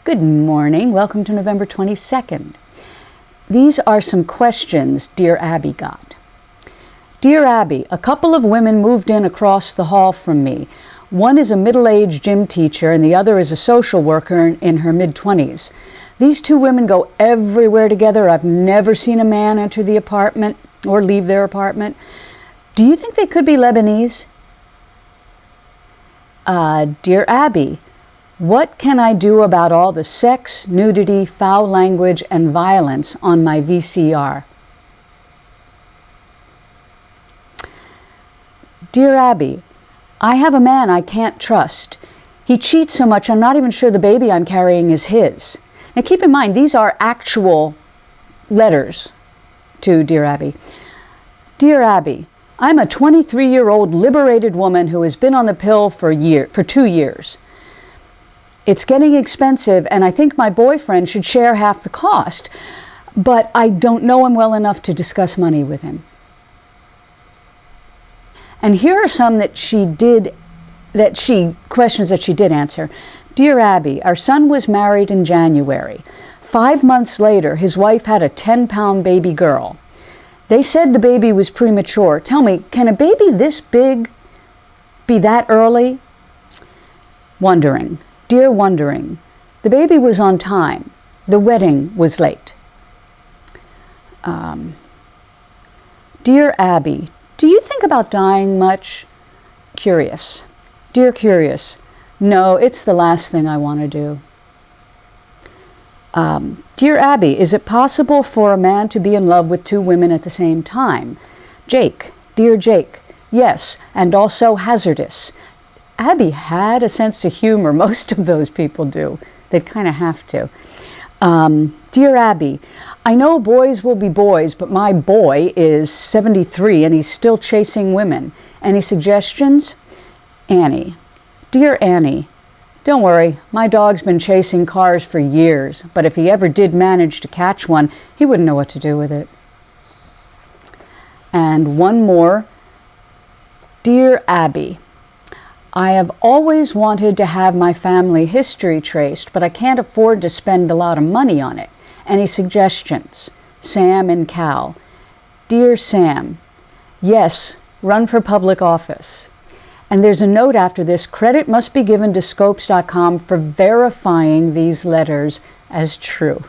Good morning. Welcome to November 22nd. These are some questions Dear Abby got. Dear Abby, a couple of women moved in across the hall from me. One is a middle-aged gym teacher and the other is a social worker in her mid-20s. These two women go everywhere together. I've never seen a man enter the apartment or leave their apartment. Do you think they could be Lebanese? Dear Abby, what can I do about all the sex, nudity, foul language, and violence on my VCR? Dear Abby, I have a man I can't trust. He cheats so much I'm not even sure the baby I'm carrying is his. Now keep in mind, these are actual letters to Dear Abby. Dear Abby, I'm a 23-year-old liberated woman who has been on the pill for 2 years. It's getting expensive, and I think my boyfriend should share half the cost, but I don't know him well enough to discuss money with him. And here are some questions that she did answer. Dear Abby, our son was married in January. 5 months later, his wife had a 10-pound baby girl. They said the baby was premature. Tell me, can a baby this big be that early? Wondering. Dear Wondering, the baby was on time. The wedding was late. Dear Abby, do you think about dying much? Curious. Dear Curious, no, it's the last thing I want to do. Dear Abby, is it possible for a man to be in love with 2 women at the same time? Jake, Dear Jake, yes, and also hazardous. Abby had a sense of humor. Most of those people do. They kind of have to. Dear Abby, I know boys will be boys, but my boy is 73 and he's still chasing women. Any suggestions? Annie. Dear Annie, don't worry, my dog's been chasing cars for years, but if he ever did manage to catch one, he wouldn't know what to do with it. And one more. Dear Abby, I have always wanted to have my family history traced, but I can't afford to spend a lot of money on it. Any suggestions? Sam and Cal. Dear Sam, yes, run for public office. And there's a note after this, credit must be given to Scopes.com for verifying these letters as true.